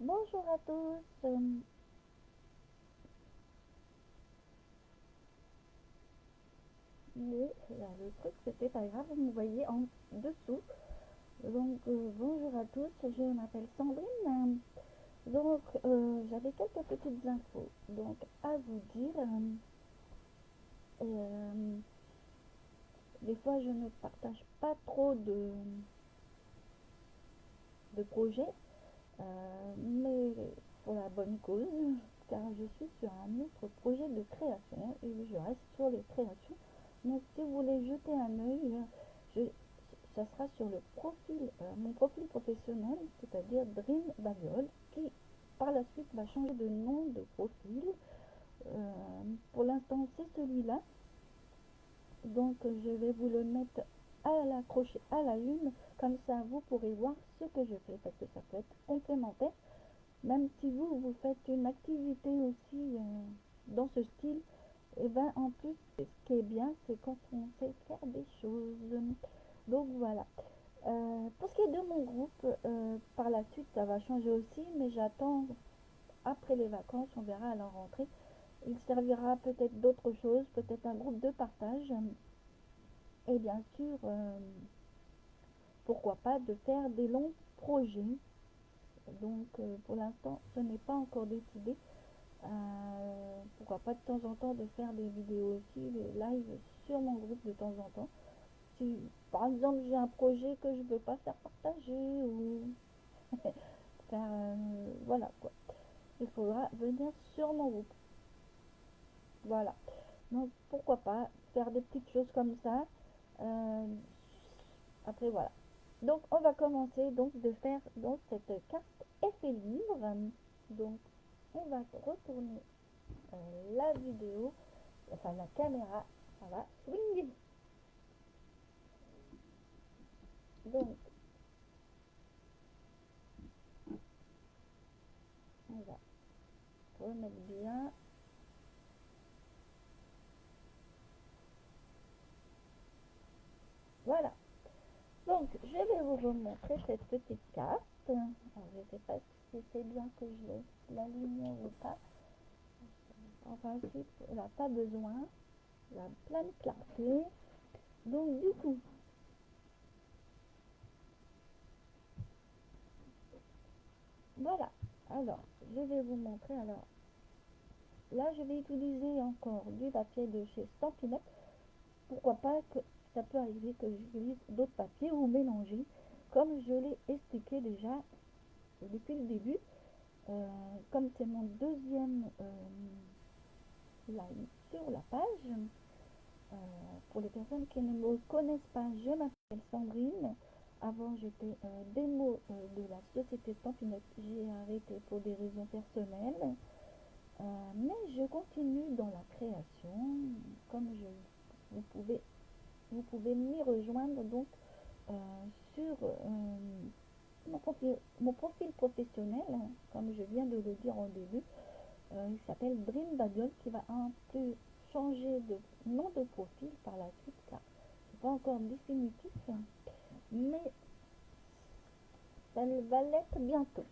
Bonjour à tous. Mais le truc, c'était pas grave, vous me voyez en dessous. Donc, bonjour à tous, je m'appelle Sandrine. Donc, j'avais quelques petites infos donc, à vous dire. Euh, des fois, je ne partage pas trop de projets, mais pour la bonne cause, car je suis sur un autre projet de création et je reste sur les créations. Donc, si vous voulez jeter un œil, je, ça sera sur le profil, mon profil professionnel, c'est-à-dire Dream Babiole, qui par la suite va changer de nom de profil. Pour l'instant, c'est celui-là. Donc, je vais vous le mettre à l'accrocher à la une, comme ça vous pourrez voir ce que je fais, parce que ça peut être complémentaire. Même si vous faites une activité aussi dans ce style, et ben en plus, ce qui est bien, c'est quand on sait faire des choses. Donc voilà. Pour ce qui est de mon groupe, par la suite, ça va changer aussi, mais j'attends après les vacances, on verra à la rentrée. Il servira peut-être d'autres choses, peut-être un groupe de partage, et bien sûr, pourquoi pas de faire des longs projets. Donc pour l'instant, ce n'est pas encore décidé. Pourquoi pas de temps en temps de faire des vidéos aussi, des lives sur mon groupe de temps en temps. Si par exemple j'ai un projet que je ne veux pas faire partager ou faire voilà quoi, il faudra venir sur mon groupe. Voilà. Donc pourquoi pas faire des petites choses comme ça. Euh, Après voilà. Donc on va commencer donc de faire donc cette carte effet livre. Donc on va retourner la vidéo, enfin la caméra, ça va swing. Donc on va remettre bien. Voilà. Donc je vais vous remontrer cette petite carte. Alors, je ne sais pas si c'est bien que je la lumière ou pas. En principe, elle n'a pas besoin. Il y a plein de clarté. Donc du coup, voilà. Alors, je vais vous montrer. Alors, là, je vais utiliser encore du papier de chez Stampinette. Pourquoi pas que ça peut arriver que j'utilise d'autres papiers ou mélanger, comme je l'ai expliqué déjà depuis le début. Comme c'est mon deuxième live sur la page, pour les personnes qui ne me connaissent pas, je m'appelle Sandrine. Avant, j'étais démo de la société Stampinette. J'ai arrêté pour des raisons personnelles. Mais je continue dans la création. Comme vous pouvez, vous pouvez m'y rejoindre donc euh, sur mon profil professionnel, hein, comme je viens de le dire au début. Il s'appelle Dream Babiole, qui va un peu changer de nom de profil par la suite, car c'est pas encore définitif, mais ça va l'être bientôt.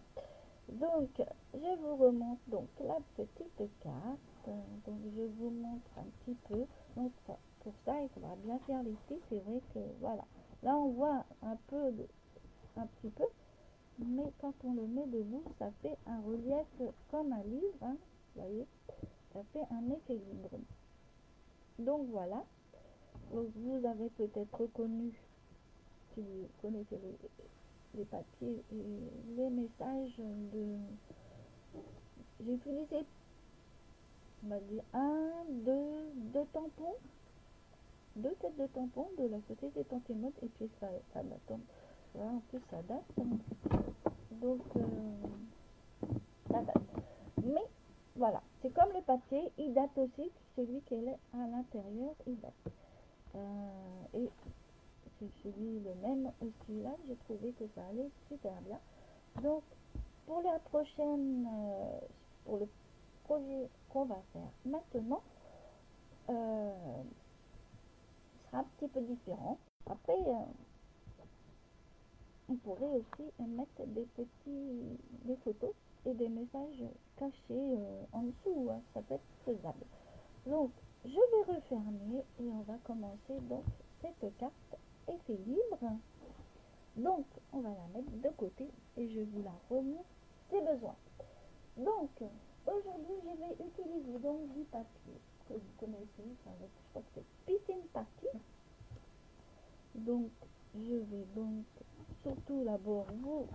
Donc, je vous remonte donc la petite carte. Donc, je vous montre un petit peu. Donc, pour ça, il faudra bien faire les plis. C'est vrai que voilà. Là, on voit un petit peu, mais quand on le met debout, ça fait un relief comme un livre. Hein, vous voyez, ça fait un équilibre. Donc voilà. Donc, vous avez peut-être reconnu, si vous connaissez les papiers et les messages de. J'ai utilisé, on va dire, deux tampons, deux têtes de tampons de la société Tantimode, et puis ça date. Voilà, en plus ça date. Donc ça date. Mais voilà, c'est comme le papier, il date aussi, celui qui est à l'intérieur, il date. Et c'est celui le même aussi là, j'ai trouvé que ça allait super bien. Donc pour la prochaine, pour le projet qu'on va faire maintenant, euh, sera un petit peu différent. Après, on pourrait aussi mettre des photos je vous la remontre si besoin. Donc, aujourd'hui, je vais utiliser donc du papier que vous connaissez, avec, je crois que c'est Piscine Party. Donc, je vais donc surtout d'abord vous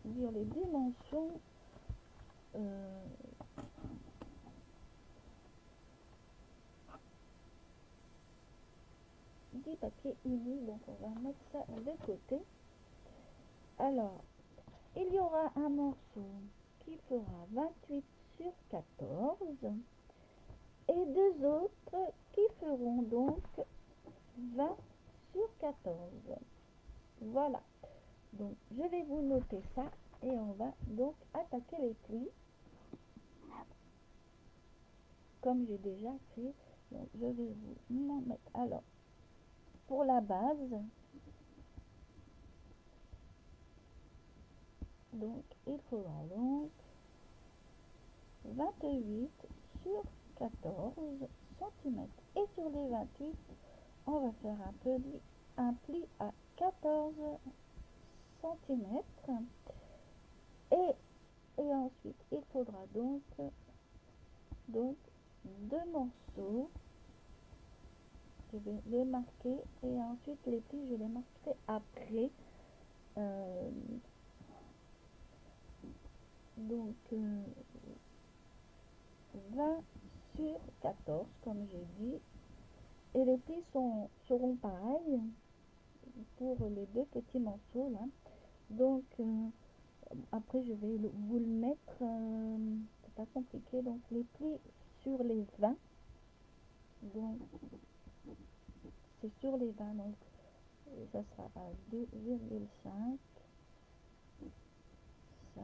dire les dimensions du papier uni. Donc, on va mettre ça de côté. Alors, il y aura un morceau qui fera 28 sur 14 et deux autres qui feront donc 20 sur 14. Voilà. Donc, je vais vous noter ça et on va donc attaquer les plis comme j'ai déjà fait. Donc, je vais vous en mettre. Alors, pour la base, donc, il faudra donc 28 sur 14 cm. Et sur les 28, on va faire un pli à 14 cm. Et ensuite, il faudra donc deux morceaux. Je vais les marquer et ensuite les plis, je les marquerai après. Donc, 20 sur 14, comme j'ai dit. Et les plis seront pareils pour les deux petits morceaux là. Donc, après, je vais vous le mettre. C'est pas compliqué. Donc, les plis sur les 20. Donc, c'est sur les 20. Donc, ça sera à 2,5, 5,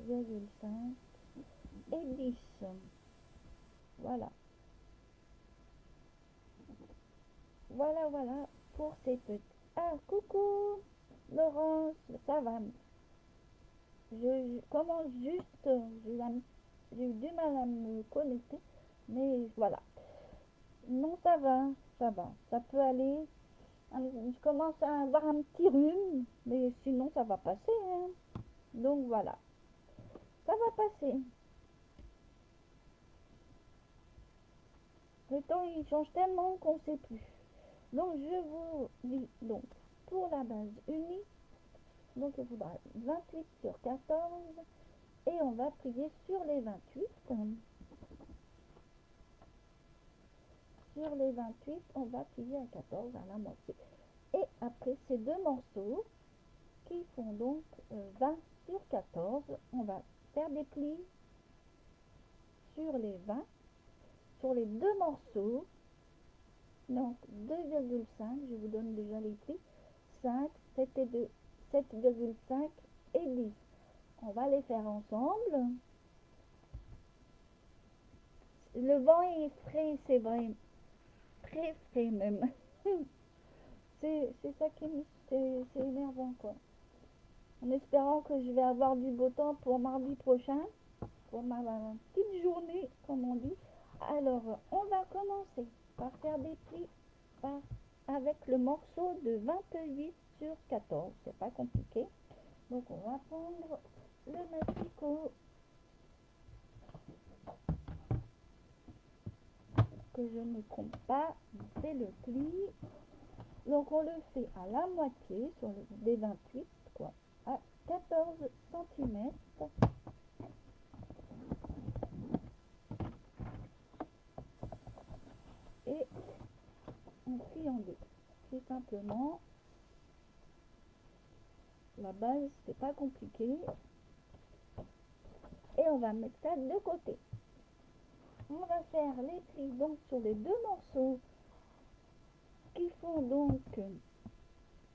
7,5 et 10. Voilà. Voilà pour ces petits. Ah, coucou Laurence, ça va? Je commence juste, j'ai eu du mal à me connecter, mais voilà. Non, ça va, ça peut aller. Je commence à avoir un petit rhume, mais sinon ça va passer, hein. Donc voilà, ça va passer. Le temps il change tellement qu'on ne sait plus. Donc je vous dis donc pour la base unie, donc il faudra 28 sur 14 et on va plier sur les 28. Sur les 28, on va plier à 14 à la moitié. Et après ces deux morceaux qui font donc 20 sur 14, on va faire des plis sur les 20, sur les deux morceaux. Donc 2,5, je vous donne déjà les plis, 5, 7,5 et 10. On va les faire ensemble. Le vent est frais, c'est vrai, très frais même. C'est ça qui c'est énervant quoi. En espérant que je vais avoir du beau temps pour mardi prochain, pour ma petite journée comme on dit. Alors on va commencer par faire des plis avec le morceau de 28 sur 14. C'est pas compliqué. Donc on va prendre le matricot que je ne compte pas, c'est le pli. Donc on le fait à la moitié sur des 28 quoi, à 14 cm. Et on plie en deux. Tout simplement. La base, c'est pas compliqué. Et on va mettre ça de côté. On va faire les plis donc sur les deux morceaux qui font donc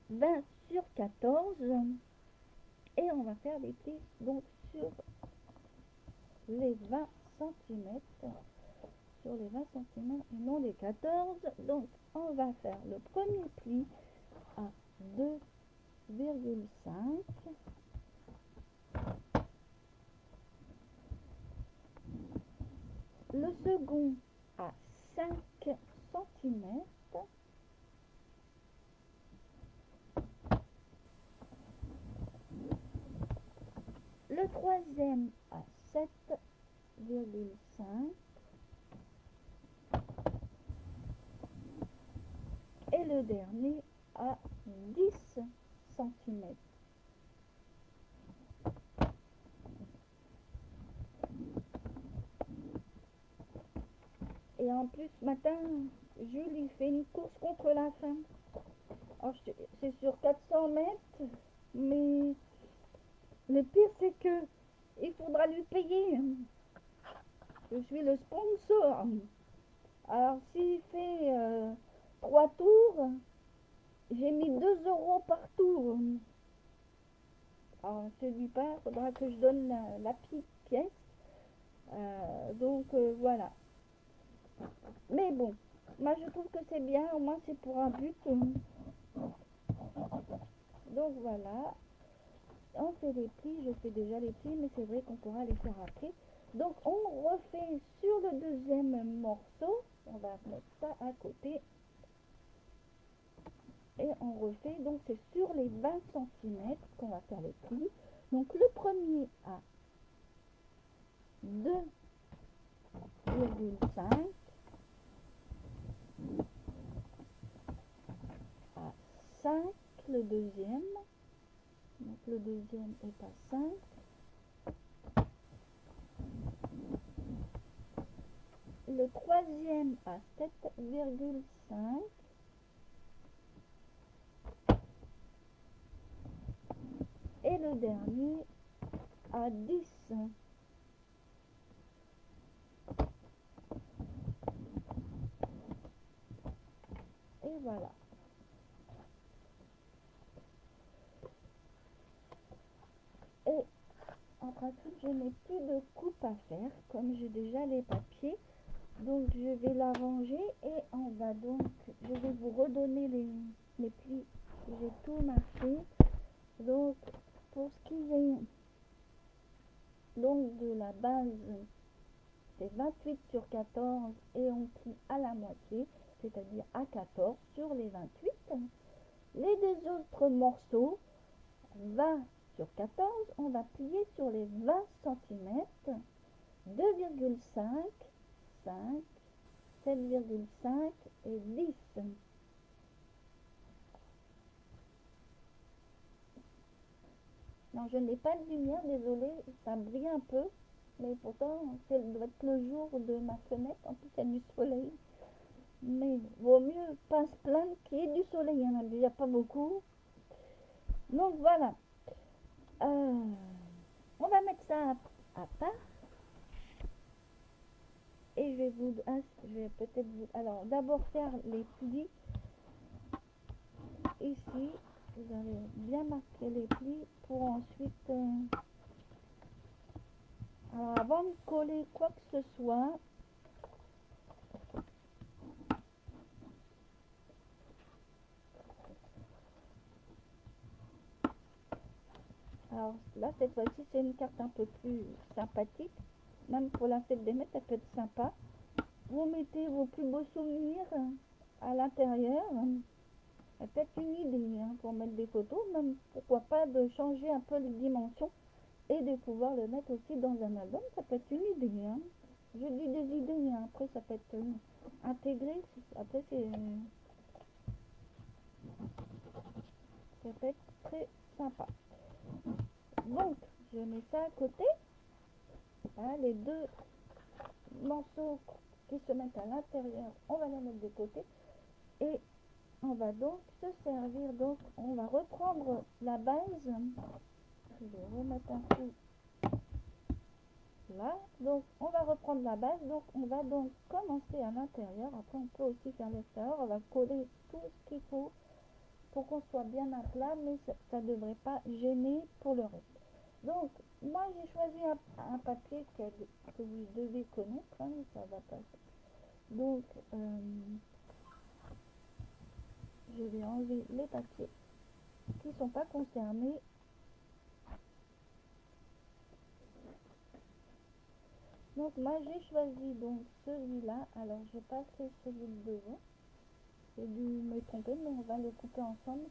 20 sur 14 et on va faire des plis donc sur les 20 cm sur les 20 cm et non les 14. Donc on va faire le premier pli à 2,5, le second à 5 cm, le troisième à 7,5 et le dernier à 10 cm. Et en plus, ce matin, Jules fait une course contre la faim. C'est sur 400 mètres, mais le pire, c'est que il faudra lui payer. Je suis le sponsor. Alors, s'il fait 3 tours, j'ai mis 2 € par tour. Alors, celui-là, il faudra que je donne la petite pièce. Donc, voilà. Mais bon, moi, je trouve que c'est bien. Au moins, c'est pour un but. Donc, voilà. On fait les plis. Je fais déjà les plis, mais c'est vrai qu'on pourra les faire après. Donc, on refait sur le deuxième morceau. On va mettre ça à côté. Et on refait, donc c'est sur les 20 cm qu'on va faire les plis. Donc le premier à 2,5 à 5, le deuxième. Donc le deuxième est à 5. Le troisième à 7,5. Et le dernier à 10. Et voilà. Et en pratique, je n'ai plus de coupe à faire, comme j'ai déjà les papiers. Donc je vais la ranger et on va donc, je vais vous redonner les plis. J'ai tout marqué. Donc pour ce qui est donc de la base, c'est 28 sur 14 et on plie à la moitié, c'est-à-dire à 14 sur les 28. Les deux autres morceaux, 20 sur 14, on va plier sur les 20 cm, 2,5, 5, 7,5 et 10. Non, je n'ai pas de lumière, désolé, ça brille un peu, mais pourtant, ça doit être le jour de ma fenêtre, en plus il y a du soleil. Mais vaut mieux pas se plaindre qu'il y ait du soleil, il n'y en a déjà pas beaucoup. Donc voilà. On va mettre ça à part. Et je vais peut-être vous... Alors, d'abord faire les plis. Ici, vous allez bien marquer les plis pour ensuite... alors, avant de coller quoi que ce soit, alors là, cette fois-ci, c'est une carte un peu plus sympathique. Même pour la fête des maîtres, ça peut être sympa. Vous mettez vos plus beaux souvenirs à l'intérieur. Ça peut être une idée pour mettre des photos, même pourquoi pas de changer un peu les dimensions et de pouvoir le mettre aussi dans un album. Ça peut être une idée. Je dis des idées, après ça peut être intégré. Après ça peut être très sympa. Donc je mets ça à côté. Hein, les deux morceaux qui se mettent à l'intérieur, on va les mettre de côté. Et on va donc se servir, donc on va reprendre la base. Je vais remettre un coup là. Donc on va reprendre la base. Donc on va donc commencer à l'intérieur. Après on peut aussi faire l'extérieur. On va coller tout ce qu'il faut pour qu'on soit bien à plat, mais ça ne devrait pas gêner pour le reste. Donc moi j'ai choisi un papier que vous devez connaître, ça va passer. Donc je vais enlever les papiers qui ne sont pas concernés. Donc moi j'ai choisi donc celui-là. Alors je passerai celui de devant. J'ai dû me tromper, mais on va le couper ensemble.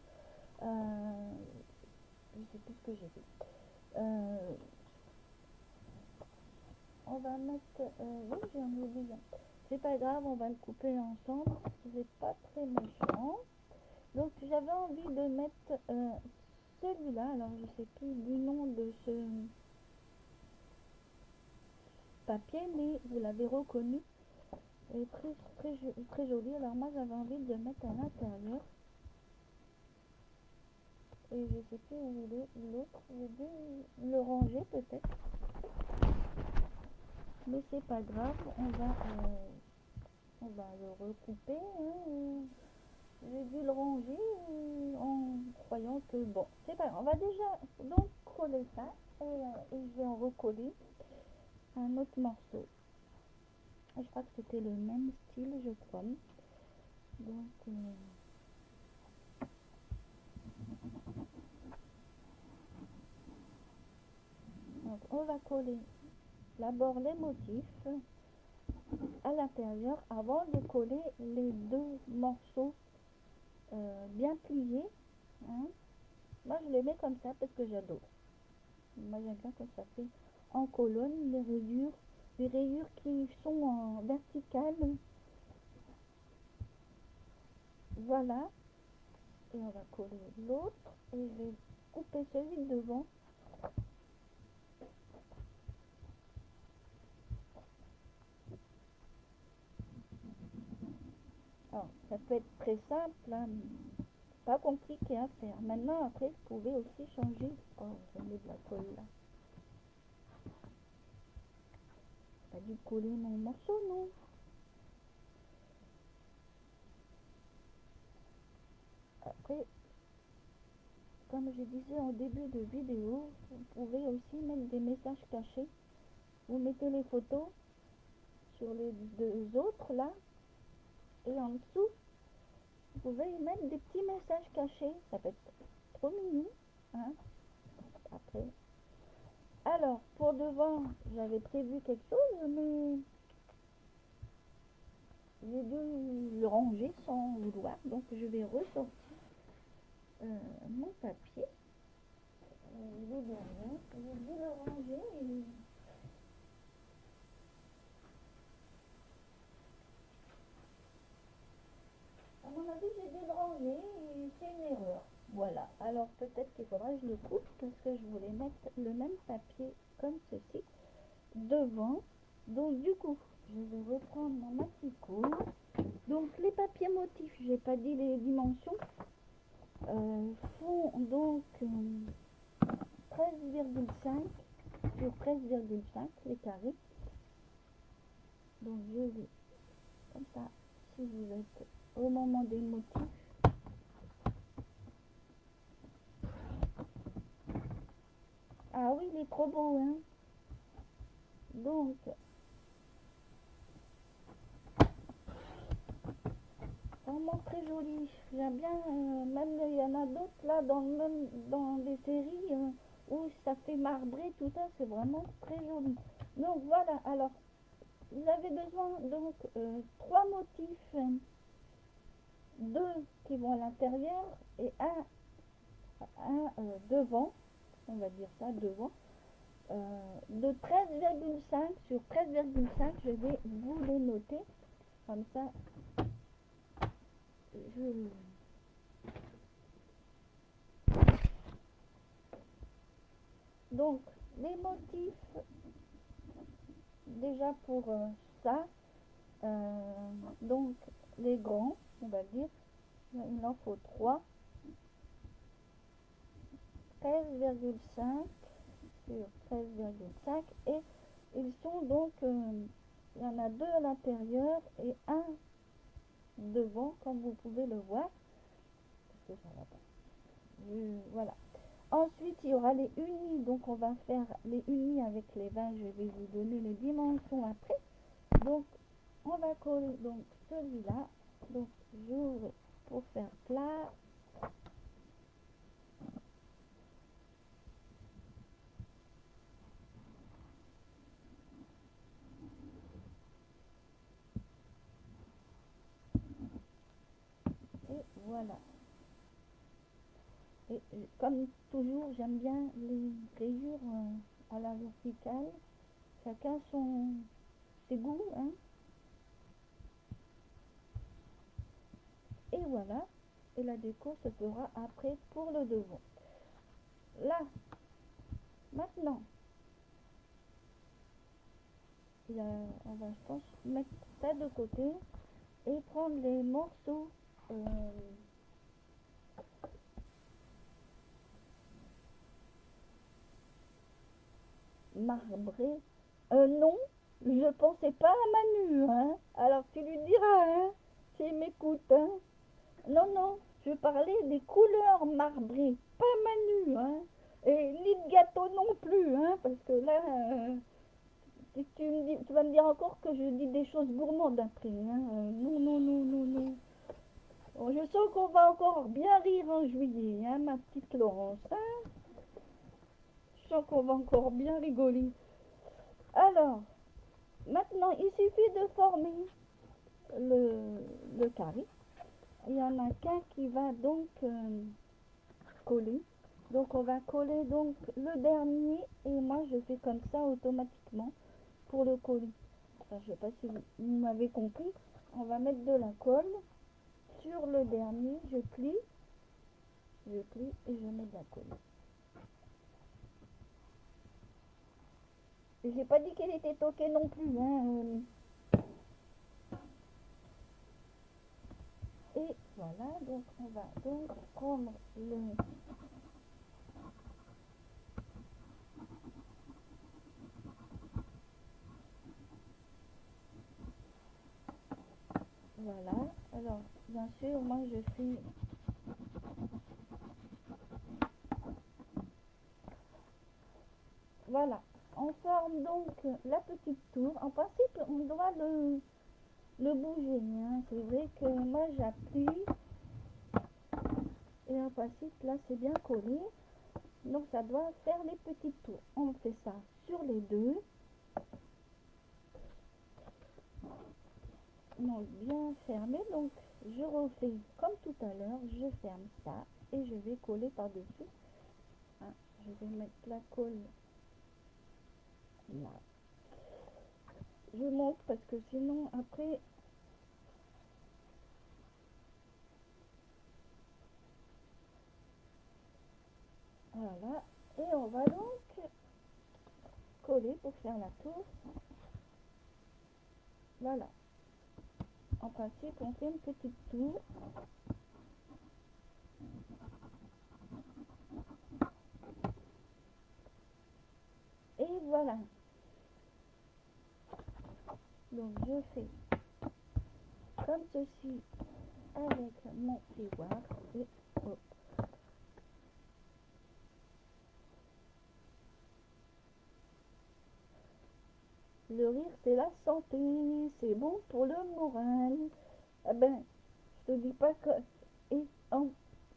Je sais plus ce que j'ai fait. on va mettre, oui, j'en ai oublié. C'est pas grave, on va le couper ensemble. C'est pas très méchant. Donc j'avais envie de mettre celui-là. Alors je sais plus du nom de ce papier, mais vous l'avez reconnu. Il est très joli. Alors moi j'avais envie de le mettre à l'intérieur. Et je sais plus où il est l'autre. J'ai dû le ranger peut-être. Mais c'est pas grave, on va le recouper. Hein. J'ai dû le ranger en croyant que bon, c'est pas grave. On va déjà donc coller ça et je vais en recoller un autre morceau. Et je crois que c'était le même style, je crois. Donc on va coller d'abord les motifs à l'intérieur avant de coller les deux morceaux bien pliés. Hein. Moi je les mets comme ça parce que j'adore. Moi j'aime bien quand ça fait en colonne les rayures qui sont en verticale. Voilà. Et on va coller l'autre et je vais couper celui de devant. Alors ça peut être très simple, hein, pas compliqué à faire. Maintenant après vous pouvez aussi changer. Oh, je mets de la colle là. Pas dû coller mon morceau, non? Après, comme je disais en début de vidéo, vous pouvez aussi mettre des messages cachés. Vous mettez les photos sur les deux autres là, et en dessous, vous pouvez y mettre des petits messages cachés. Ça peut être trop mignon. Hein. Après. Alors, pour devant, j'avais prévu quelque chose, mais j'ai dû le ranger sans vouloir. Donc, je vais ressortir mon papier. J'ai dû le ranger et à mon avis, j'ai dû le ranger et c'est une erreur. Voilà. Alors, peut-être qu'il faudra que je le coupe parce que je voulais mettre le même papier comme ceci devant. Donc, du coup, je vais reprendre mon massicot. Donc, les papiers motifs, j'ai pas dit les dimensions, font donc 13,5 sur 13,5 les carrés. Donc, je vais comme ça, si vous êtes au moment des motifs. Ah oui, il est trop beau, hein. Donc, vraiment très joli. J'aime bien, même il y en a d'autres là dans des séries où ça fait marbrer tout ça, c'est vraiment très joli. Donc voilà, alors vous avez besoin donc trois motifs, deux qui vont à l'intérieur et un devant, on va dire ça devant, de 13,5 sur 13,5. Je vais vous les noter comme ça. Donc les motifs déjà pour ça, donc les grands, on va dire, il en faut 3, 13,5 sur 13,5 et ils sont donc, il y en a deux à l'intérieur et un devant, comme vous pouvez le voir. Parce que ça va pas. Voilà. Ensuite, il y aura les unis, donc on va faire les unis avec les 20, je vais vous donner les dimensions après. Donc, on va coller donc celui-là, donc j'ouvre pour faire plat. Et voilà. Et comme toujours, j'aime bien les rayures à la verticale. chacun ses goûts, hein. Et voilà, et la déco se fera après pour le devant. Là, maintenant, on va, je pense, mettre ça de côté et prendre les morceaux marbrés. Non, je pensais pas à Manu, hein. Alors tu lui diras, hein, s'il m'écoute, hein. Non, non, je parlais des couleurs marbrées, pas Manu, hein. Et ni de gâteau non plus, hein, parce que là, tu vas me dire encore que je dis des choses gourmandes après, hein. Non, non, non, non, non. Bon, je sens qu'on va encore bien rire en juillet, hein, ma petite Laurence, hein. Je sens qu'on va encore bien rigoler. Alors, maintenant, il suffit de former le carré. Il y en a qu'un qui va donc coller. Donc on va coller donc le dernier et moi je fais comme ça automatiquement pour le coller. Enfin, je sais pas si vous m'avez compris. On va mettre de la colle sur le dernier, je plie et je mets de la colle. Et j'ai pas dit qu'elle était toquée non plus, hein. Et voilà, donc on va donc prendre le voilà. Alors bien sûr, moi je fais voilà. On forme donc la petite tour. En principe, on doit le bouger, hein. C'est vrai que moi j'appuie et en principe là c'est bien collé. Donc ça doit faire les petites tours. On fait ça sur les deux. Donc bien fermé. Donc je refais comme tout à l'heure. Je ferme ça et je vais coller par-dessus. Hein, je vais mettre la colle là. Je monte parce que sinon après voilà. Et on va donc coller pour faire la tour. Voilà. En principe, on fait une petite tour. Et voilà. Donc je fais comme ceci avec mon ciseau et hop. Le rire c'est la santé, c'est bon pour le moral. Ah ben, je te dis pas que... Et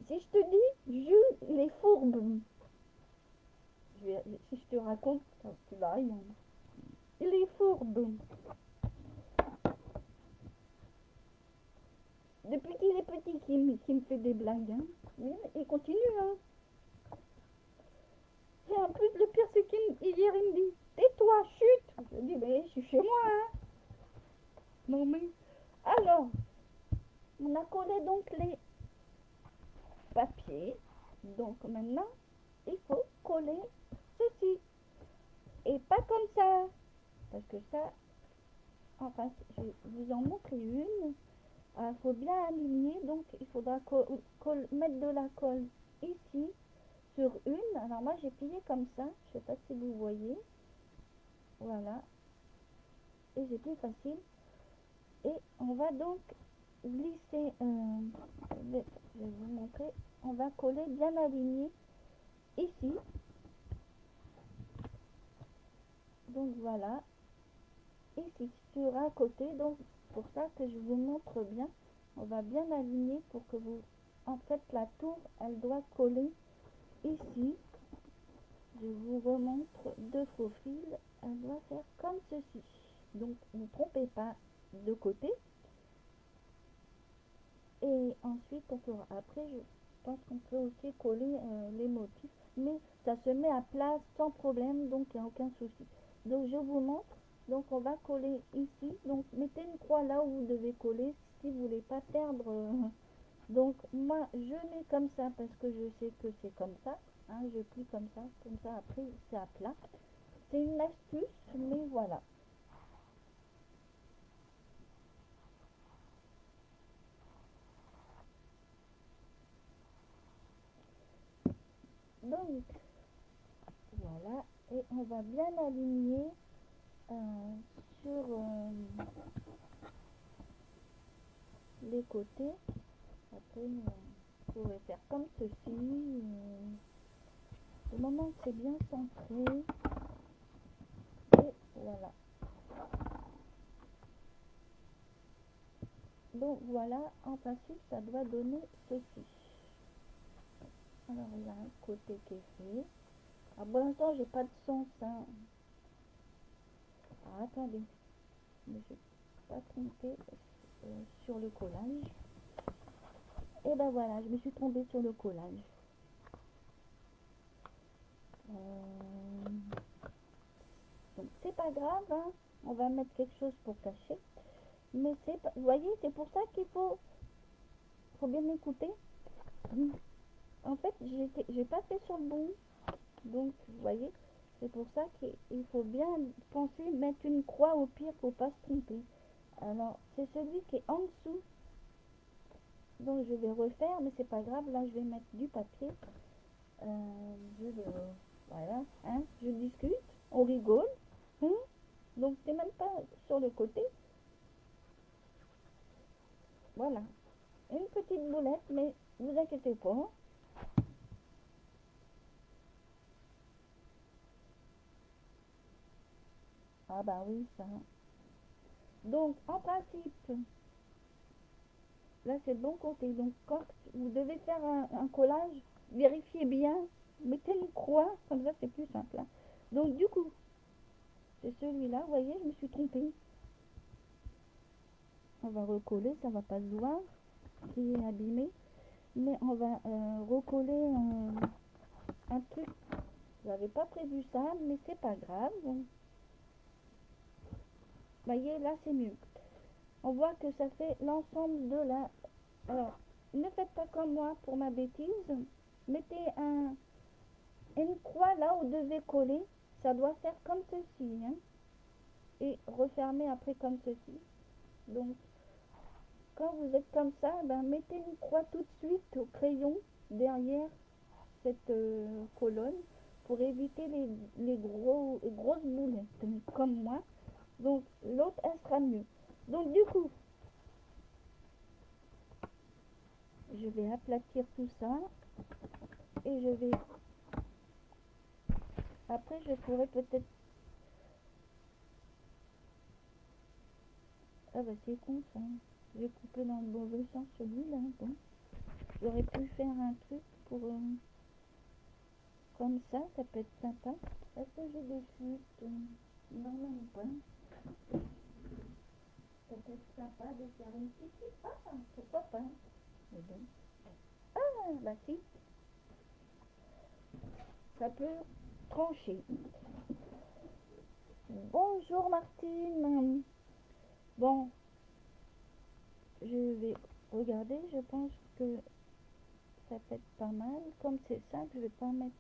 si je te dis, Jules, il est fourbe. Si je te raconte, tu vas rien. Il est fourbe. Depuis qu'il est petit, qu'il me fait des blagues. Hein. Il continue. Hein. Et en plus, le pire, c'est qu'hier, il me dit, tais-toi, chute. Je dis, mais je suis chez moi. Hein. Non mais... Alors, on a collé donc les papiers. Donc maintenant, il faut coller ceci. Et pas comme ça. Parce que ça, enfin, je vais vous en montrer une. Il faut bien aligner. Donc, il faudra mettre de la colle ici sur une. Alors moi, j'ai plié comme ça. Je sais pas si vous voyez. Voilà. Et c'est plus facile. Et on va donc glisser. Je vais vous montrer. On va coller bien aligné ici. Donc voilà. Ici sur un côté. Donc pour ça que je vous montre bien. On va bien aligner pour que vous... En fait, la tour, elle doit coller ici. Je vous remontre de faux fils. Elle doit faire comme ceci. Donc, ne vous trompez pas de côté. Et ensuite, on fera... Après, je pense qu'on peut aussi coller les motifs. Mais ça se met à plat sans problème. Donc, il n'y a aucun souci. Donc je vous montre. Donc on va coller ici. Donc mettez une croix là où vous devez coller si vous voulez pas perdre. Donc moi je mets comme ça parce que je sais que c'est comme ça. Hein, je plie comme ça après c'est à plat. C'est une astuce, mais voilà. Donc voilà, et on va bien aligner sur les côtés. Après, vous pouvez faire comme ceci. Au moment que c'est bien centré, et voilà. Donc voilà, en principe, ça doit donner ceci. Alors il y a un côté qui est fait. Alors pour l'instant, j'ai pas de sens. Hein. Alors attendez, je ne suis pas trompée sur le collage. Et ben voilà, je me suis trompée sur le collage. Donc c'est pas grave, hein. On va mettre quelque chose pour cacher. Mais c'est pas, vous voyez, c'est pour ça qu'il faut bien écouter. En fait, j'ai pas fait sur le bon. Donc, vous voyez, c'est pour ça qu'il faut bien penser mettre une croix au pire pour pas se tromper. Alors, c'est celui qui est en dessous. Donc, je vais refaire, mais c'est pas grave. Là, je vais mettre du papier. Voilà, hein, je discute, on rigole. Hein, donc, c'est même pas sur le côté. Voilà, une petite boulette, mais vous inquiétez pas. Ah bah oui, ça. Donc, en principe, là c'est le bon côté. Donc, quand vous devez faire un collage, vérifiez bien, mettez une croix, comme ça c'est plus simple. Hein. Donc, du coup, c'est celui-là, vous voyez, je me suis trompée. On va recoller, ça va pas se voir, qui est abîmé. Mais on va recoller un truc. J'avais pas prévu ça, mais c'est pas grave. Vous voyez, là c'est mieux. On voit que ça fait l'ensemble de la... Alors, ne faites pas comme moi pour ma bêtise. Mettez une croix là où vous devez coller. Ça doit faire comme ceci. Hein, et refermer après comme ceci. Donc, quand vous êtes comme ça, ben, mettez une croix tout de suite au crayon derrière cette colonne pour éviter les grosses boulettes comme moi. Donc, l'autre, elle sera mieux. Donc, du coup, je vais aplatir tout ça et je vais... Après, je pourrais peut-être... Ah bah c'est con ça. J'ai coupé dans le mauvais sens celui-là. Bon. J'aurais pu faire un truc pour... comme ça peut être sympa. Est-ce que j'ai des chutes? Non, même pas. Ça peut être sympa de faire une petite... Ah, pourquoi pas? Mais bon. Ah, bah si. Ça peut trancher. Bonjour Martine. Bon, je vais regarder. Je pense que ça peut être pas mal. Comme c'est simple, je vais pas mettre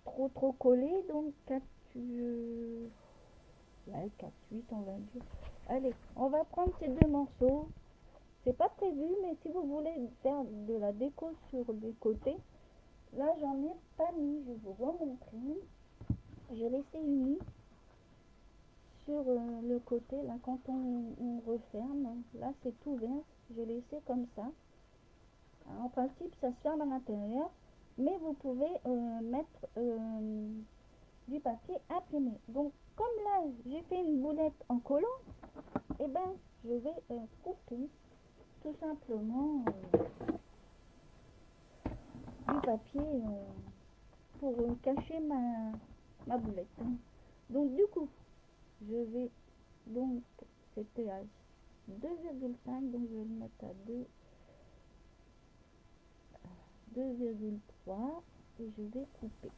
trop collé. Donc 4, ouais, 4, 8 on va dire. Allez, on va prendre ces deux morceaux. C'est pas prévu, mais si vous voulez faire de la déco sur les côtés, là j'en ai pas mis. Je vais vous remontrer. J'ai laissé uni sur le côté là quand on referme. Là c'est ouvert. J'ai laissé comme ça. En principe, ça se ferme à l'intérieur, mais vous pouvez mettre du papier imprimé. Donc, comme là, j'ai fait une boulette en collant, et ben, je vais couper tout simplement du papier pour cacher ma boulette. Donc, du coup, je vais, donc, c'était à 2,5, donc je vais le mettre à 2,3 et je vais couper.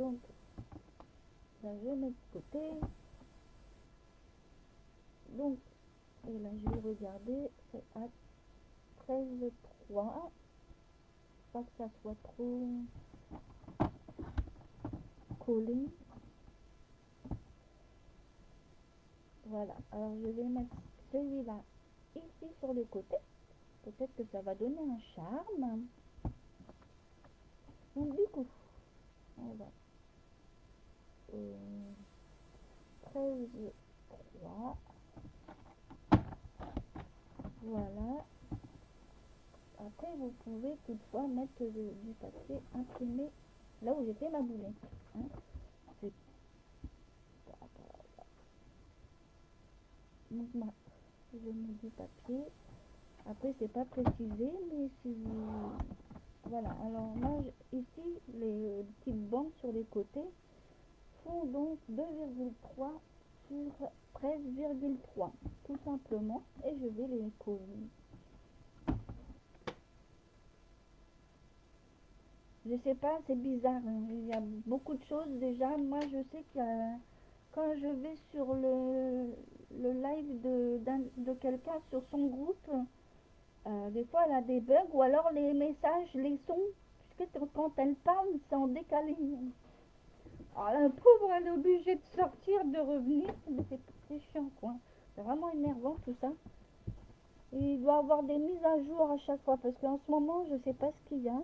Donc, là, je mets de côté. Donc, et là, je vais regarder. C'est à 13,3. Pas que ça soit trop collé. Voilà. Alors, je vais mettre celui-là ici sur le côté. Peut-être que ça va donner un charme. Donc, du coup, on va 13,3. Voilà. Après, vous pouvez toutefois mettre du papier imprimé là où j'ai fait ma boulette. Hein. Donc, je mets du papier. Après, c'est pas précisé, mais si vous... Voilà. Alors, moi, ici, les petites bandes sur les côtés font donc 2,3 sur 13,3. Tout simplement. Et je vais les coller. Je sais pas, c'est bizarre. Hein. Il y a beaucoup de choses déjà. Moi, je sais que quand je vais sur le live de quelqu'un sur son groupe, des fois elle a des bugs ou alors les messages, les sons, puisque quand elle parle, c'est en décalé. Alors la pauvre, elle est obligée de sortir, de revenir. C'est chiant, quoi. C'est vraiment énervant tout ça. Et il doit y avoir des mises à jour à chaque fois parce qu'en ce moment, je sais pas ce qu'il y a.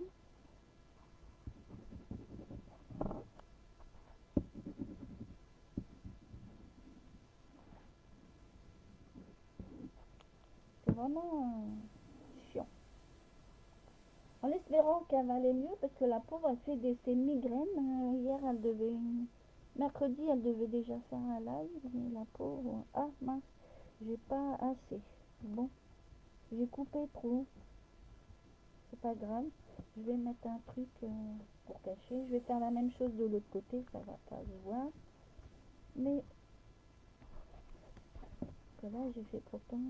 C'est vraiment chiant. En espérant qu'elle va aller mieux parce que la pauvre elle fait ses migraines. Hier elle devait, mercredi elle devait déjà faire un live, mais la pauvre, ah mince, j'ai pas assez. Bon, j'ai coupé trop, c'est pas grave. Je vais mettre un truc pour cacher. Je vais faire la même chose de l'autre côté, ça va pas se voir. Mais que là j'ai fait pourtant.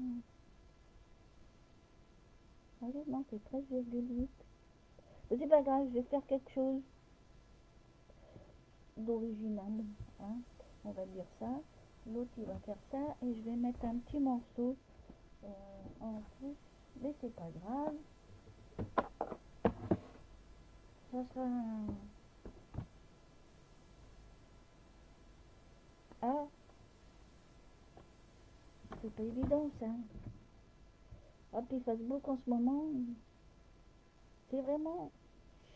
Allez, non, c'est 13,8. C'est pas grave, je vais faire quelque chose d'original, hein, on va dire ça. L'autre il va faire ça et je vais mettre un petit morceau en plus, mais c'est pas grave. Ça sera un... Ah, c'est pas évident ça. Ah, puis Facebook en ce moment, c'est vraiment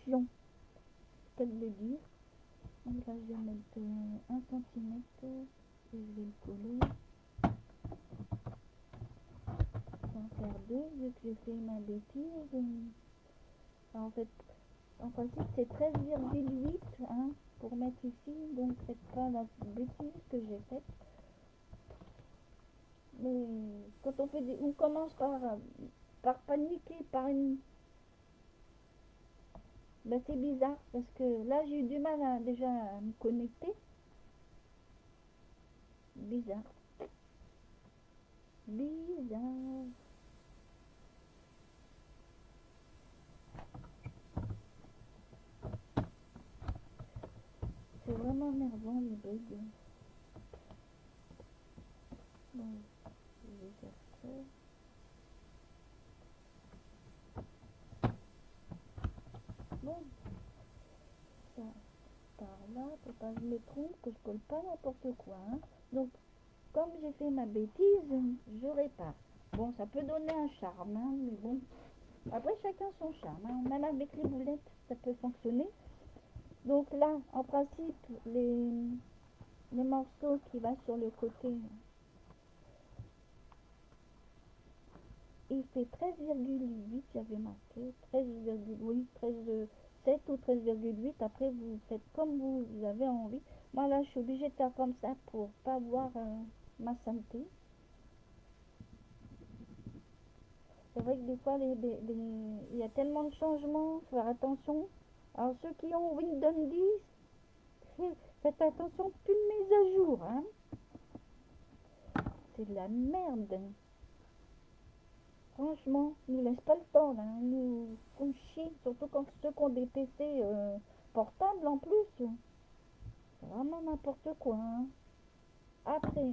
chiant, qu'elle le dire. Donc là je vais mettre 1 cm et je vais le coller. Je vais en faire deux vu que j'ai fait ma bêtise. En fait, en principe c'est 13,8 hein, pour mettre ici, donc c'est pas la bêtise que j'ai faite. Mais quand on commence par paniquer, par une... Ben c'est bizarre parce que là j'ai eu du mal déjà à me connecter. Bizarre. Bizarre. C'est vraiment énervant les bugs. Bon, je vais faire ça. Bon, ça par là, faut pas que je me trompe, que je colle pas n'importe quoi. Hein. Donc, comme j'ai fait ma bêtise, je répare. Bon, ça peut donner un charme, hein, mais bon. Après, chacun son charme. Hein. Même avec les boulettes, ça peut fonctionner. Donc là, en principe, les morceaux qui vont sur le côté, il fait 13,8, j'avais marqué. 13,7 ou 13,8. Après, vous faites comme vous avez envie. Moi, là, je suis obligée de faire comme ça pour pas voir ma santé. C'est vrai que des fois, il y a tellement de changements, faut faire attention. Alors, ceux qui ont Windows 10, faites attention, plus de mise à jour. Hein. C'est de la merde. Franchement, ils nous laissent pas le temps. Là. Ils nous font chier, surtout quand ceux qui ont des PC portables en plus. C'est vraiment n'importe quoi, hein. Après,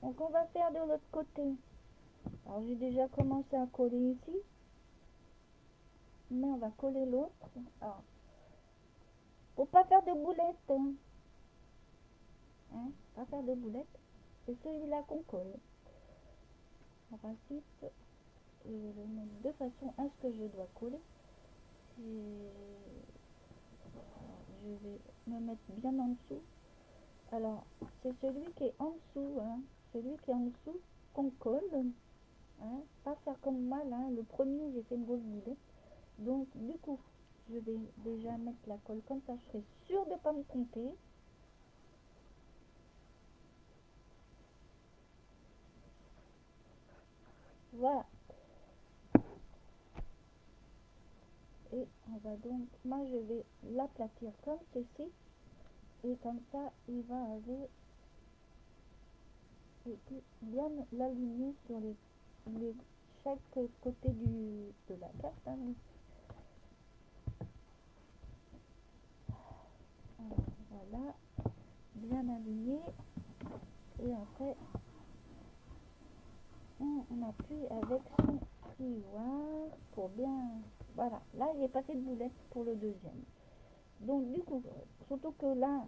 donc on va faire de l'autre côté. Alors j'ai déjà commencé à coller ici, mais on va coller l'autre. Alors, faut pas faire de boulettes, hein. Pas faire de boulettes. C'est celui-là qu'on colle. En principe, je vais le mettre de façon à ce que je dois coller. Je vais me mettre bien en dessous. Alors, c'est celui qui est en dessous, hein. Celui qui est en dessous qu'on colle. Hein. Pas faire comme moi, là. Le premier, j'ai fait une grosse boulette. Donc, du coup, je vais déjà mettre la colle comme ça. Je serai sûre de ne pas me tromper. Voilà. Et on va donc, moi je vais l'aplatir comme ceci. Et comme ça, il va aller bien l'aligner sur chaque côté de la carte. Hein. Alors, voilà, bien aligné. Et après, on appuie avec son plioir pour bien... Voilà, là j'ai pas fait de boulette pour le deuxième. Donc du coup, surtout que là,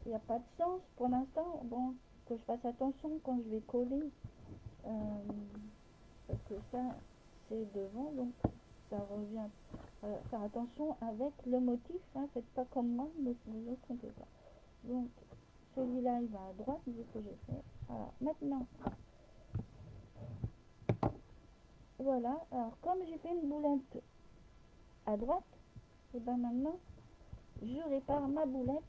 il n'y a pas de sens pour l'instant. Bon, que je fasse attention quand je vais coller. Parce que ça, c'est devant, donc ça revient. Faire attention avec le motif, hein, faites pas comme moi, ne vous trompez pas. Donc, celui-là, il va à droite, vu que j'ai fait. Alors, maintenant, voilà. Alors, comme j'ai fait une boulette à droite, et ben maintenant, je répare ma boulette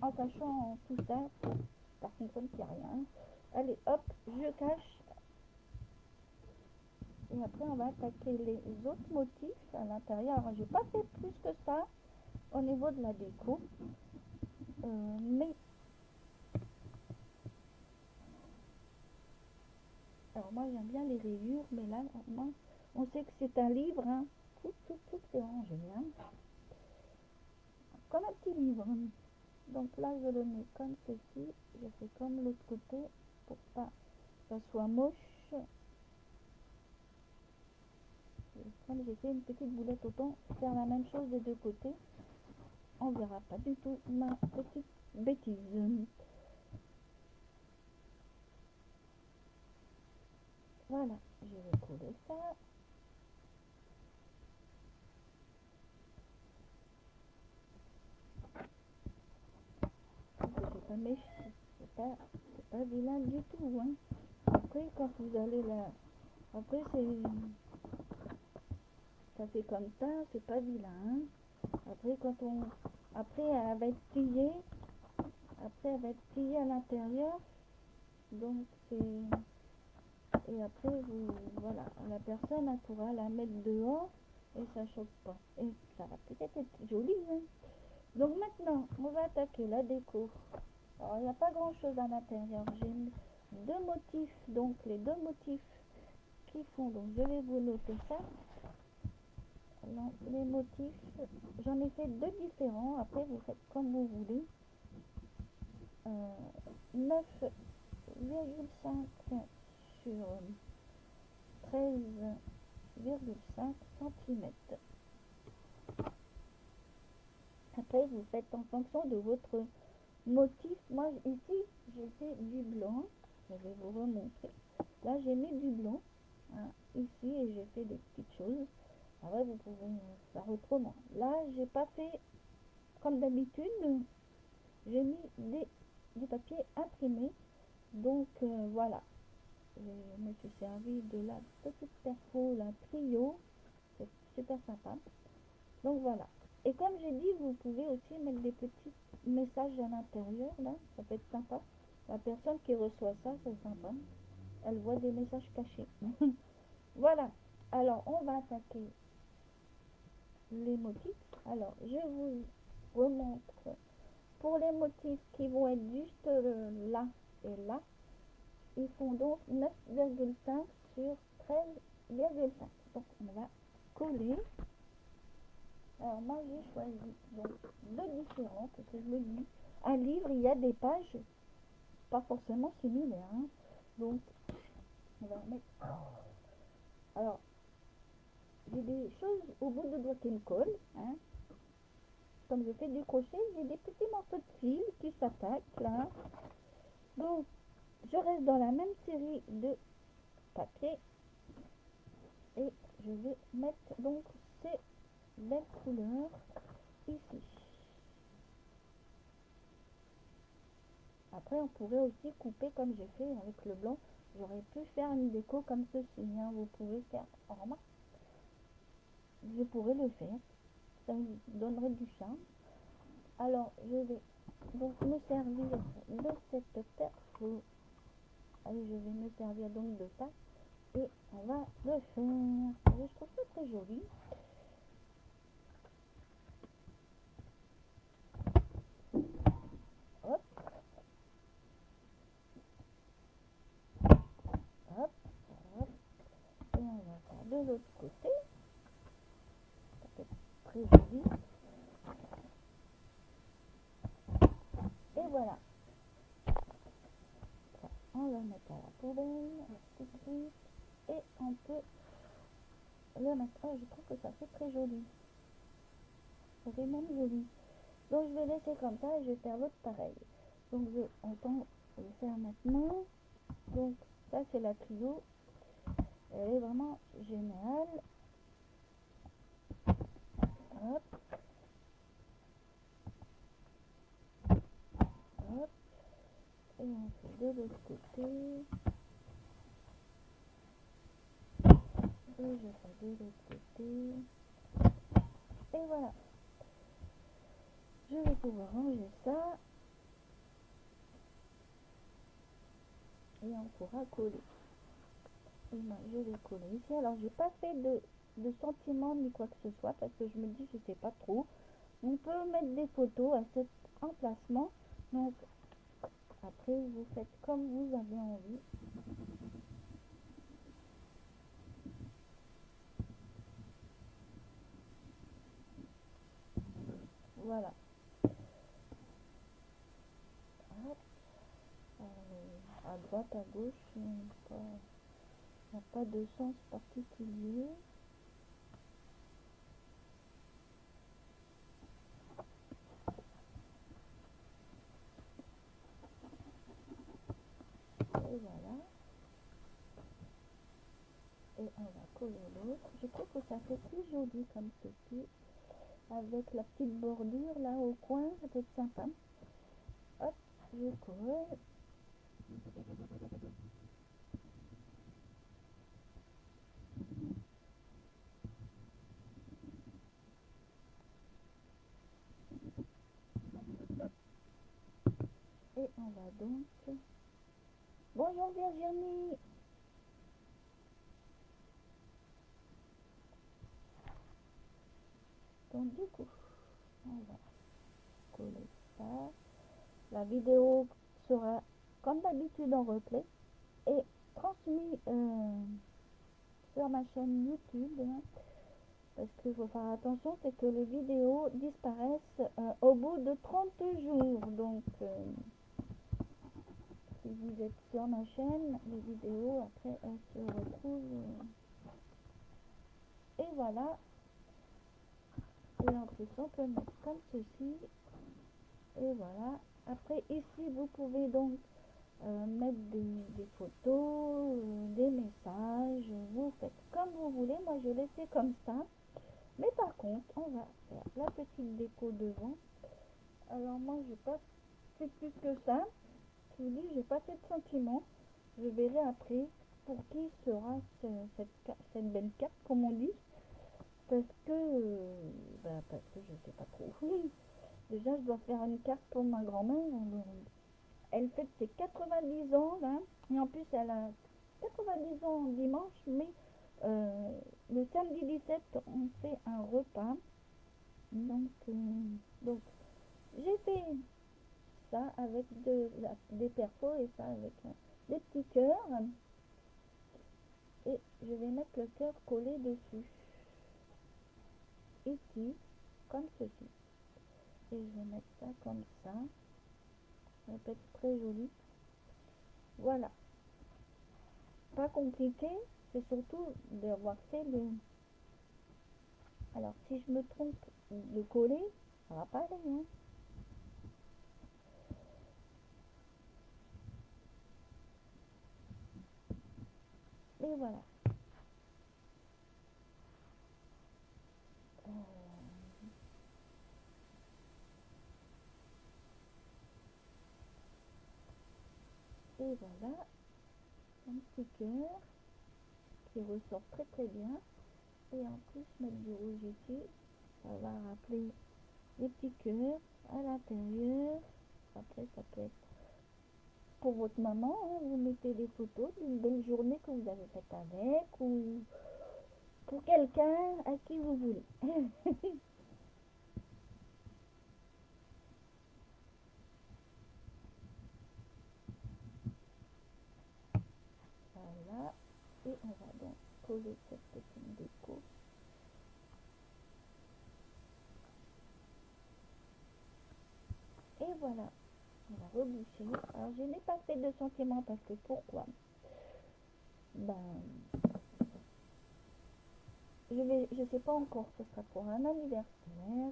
en cachant tout ça. Par contre, comme il n'y a rien. Allez, hop, je cache. Et après, on va attaquer les autres motifs à l'intérieur. Alors, j'ai pas fait plus que ça au niveau de la déco. Mais alors moi j'aime bien les rayures, mais là moi, on sait que c'est un livre, hein. Tout est rangé, hein. Comme un petit livre. Donc là je le mets comme ceci, je fais comme l'autre côté pour pas que ça soit moche. Et comme j'ai fait une petite boulette, autant faire la même chose des deux côtés. On verra pas du tout ma petite bêtise. Voilà, je vais coller ça. C'est pas méchant, c'est pas vilain du tout, hein. Après quand vous allez là, après ça fait comme ça, c'est pas vilain, hein. Après après elle va être pliée, à l'intérieur, donc et après voilà, la personne elle pourra la mettre dehors et ça choque pas, et ça va peut-être être joli, hein. Donc maintenant, on va attaquer la déco. Alors il n'y a pas grand chose à l'intérieur, j'ai mis deux motifs, donc les deux motifs qui font, donc je vais vous noter ça. Donc, les motifs, j'en ai fait deux différents, après vous faites comme vous voulez. 9,5 sur 13,5 cm. Après vous faites en fonction de votre motif. Moi ici j'ai fait du blanc, je vais vous remontrer. Là j'ai mis du blanc, hein, ici, et j'ai fait des petites choses. Après vous pouvez faire autrement. Là j'ai pas fait comme d'habitude, j'ai mis du papier imprimé. Donc voilà, je me suis servi de la petite perfo, la Trio, c'est super sympa. Donc voilà. Et comme j'ai dit, vous pouvez aussi mettre des petits messages à l'intérieur, là, ça peut être sympa. La personne qui reçoit ça, c'est sympa. Elle voit des messages cachés. Voilà. Alors, on va attaquer les motifs. Alors, je vous remontre pour les motifs qui vont être juste là et là. Ils font donc 9,5 sur 13,5. Donc, on va coller. Alors moi j'ai choisi donc deux différents parce que je me dis, un livre il y a des pages pas forcément similaires, hein. Donc on va mettre. Alors j'ai des choses au bout de doigts qui me collent, hein. Comme je fais du crochet, j'ai des petits morceaux de fil qui s'attaquent là. Donc je reste dans la même série de papier et je vais mettre donc ces belles couleurs ici. Après on pourrait aussi couper comme j'ai fait avec le blanc. J'aurais pu faire une déco comme ceci, hein. Vous pouvez faire en remarque, je pourrais le faire, ça me donnerait du charme. Alors je vais donc me servir de cette perso. Allez, je vais me servir donc de ça et on va le faire. Je trouve ça très joli. Hop, hop, hop. Et on va faire de l'autre côté. Ça peut être très joli. Et voilà. Ça, on va mettre à la poubelle tout de suite. Et on peut le mettre. Oh, je trouve que ça fait très joli. Ça fait même joli. Donc je vais laisser comme ça et je vais faire l'autre pareil. Donc je entends le faire maintenant. Donc ça c'est la trio. Elle est vraiment géniale. Hop, hop. Et on fait de l'autre côté. Et je fais de l'autre côté. Et voilà. Je vais pouvoir ranger ça. Et on pourra coller. Et moi, je vais coller ici. Alors, j'ai pas fait de sentiments ni quoi que ce soit parce que je me dis, je sais pas trop. On peut mettre des photos à cet emplacement. Donc, après, vous faites comme vous avez envie. Voilà. Hop. À droite, à gauche, il n'y a pas de sens particulier. Et voilà. Et on va coller l'autre. Je trouve que ça fait plus joli comme ceci. Avec la petite bordure là au coin, ça peut être sympa. Hop, je colle. Et on va donc... Bonjour Virginie. Donc du coup, on va coller ça. La vidéo sera comme d'habitude en replay et transmis sur ma chaîne YouTube, hein, parce qu'il faut faire attention, c'est que les vidéos disparaissent au bout de 30 jours. Donc si vous êtes sur ma chaîne, les vidéos après elles se retrouvent. Et voilà. Et en plus on peut mettre comme ceci. Et voilà. Après ici vous pouvez donc mettre des photos, des messages, vous faites comme vous voulez. Moi je l'ai fait comme ça, mais par contre on va faire la petite déco devant. Alors moi j'ai pas fait plus que ça, je vous dis, j'ai pas fait de sentiments, je verrai après pour qui sera cette belle carte comme on dit, parce que parce que je sais pas trop. Déjà je dois faire une carte pour ma grand-mère. Elle fête ses 90 ans là, et en plus elle a 90 ans dimanche, mais le samedi 17 on fait un repas. Donc j'ai fait ça avec des perfos et ça avec des petits cœurs. Et je vais mettre le cœur collé dessus. Ici. comme ceci. Et je vais mettre ça comme ça. Ça peut être très joli. Voilà. Pas compliqué, c'est surtout d'avoir fait le... Alors, si je me trompe de coller, ça va pas aller, hein. Et voilà. Euh, et voilà, un petit cœur qui ressort très très bien. Et en plus, mettre du rouge ici, ça va rappeler les petits cœurs à l'intérieur. Après, ça peut être pour votre maman, hein, vous mettez des photos d'une belle journée que vous avez faite avec, ou pour quelqu'un à qui vous voulez. Voilà, et on va donc coller cette petite déco. Et voilà, on va reboucher. Alors je n'ai pas fait de sentiment parce que pourquoi? Ben, je sais pas encore, ce sera pour un anniversaire,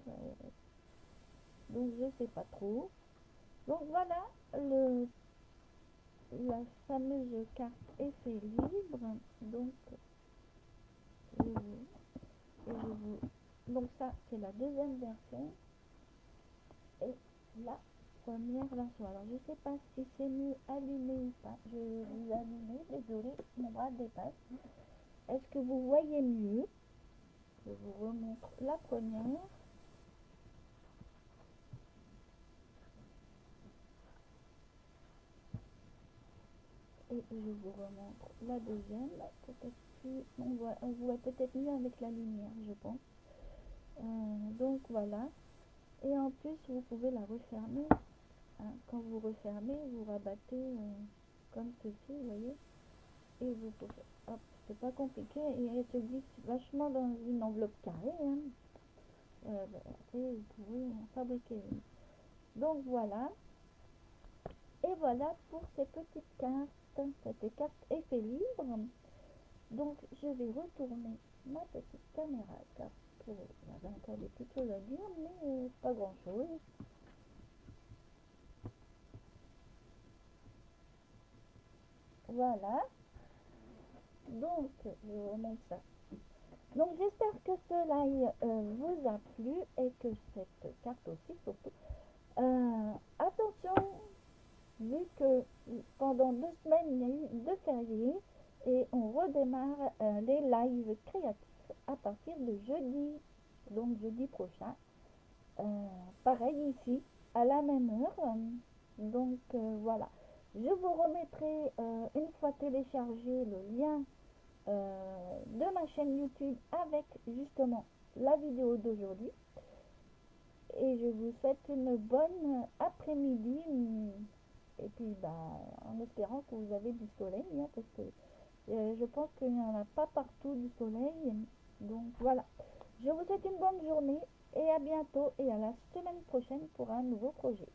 donc je sais pas trop. Donc voilà, la fameuse carte effet libre. Donc je vous, donc ça c'est la deuxième version et la première version. Alors je sais pas si c'est mieux allumé ou pas. Je vais vous allumer, désolé, mon bras dépasse. Est-ce que vous voyez mieux? Je vous remontre la première. Et je vous remontre la deuxième. Peut-être plus, on voit peut-être mieux avec la lumière, je pense. Donc voilà. Et en plus, vous pouvelle la refermer. Hein. Quand vous refermez, vous rabattez comme ceci, vous voyez. Et vous pouvez, hop, c'est pas compliqué. Et elle se glisse vachement dans une enveloppe carrée. Hein. Après, vous pouvez en fabriquer une. Donc voilà. Et voilà pour ces petites cartes, cette carte effet libre. Donc je vais retourner ma petite caméra car j'avais encore des petites choses à dire, mais pas grand chose. Voilà. Donc je remonte ça. Donc j'espère que cela vous a plu et que cette carte aussi surtout. Attention, vu que pendant 2 semaines il y a eu 2 fériés et on redémarre les lives créatifs à partir de jeudi, donc jeudi prochain. Pareil ici, à la même heure. Donc voilà. Je vous remettrai une fois téléchargé le lien de ma chaîne YouTube avec justement la vidéo d'aujourd'hui. Et je vous souhaite une bonne après-midi. Et puis bah, en espérant que vous avez du soleil, hein, parce que je pense qu'il n'y en a pas partout du soleil. Donc voilà. Je vous souhaite une bonne journée et à bientôt et à la semaine prochaine pour un nouveau projet.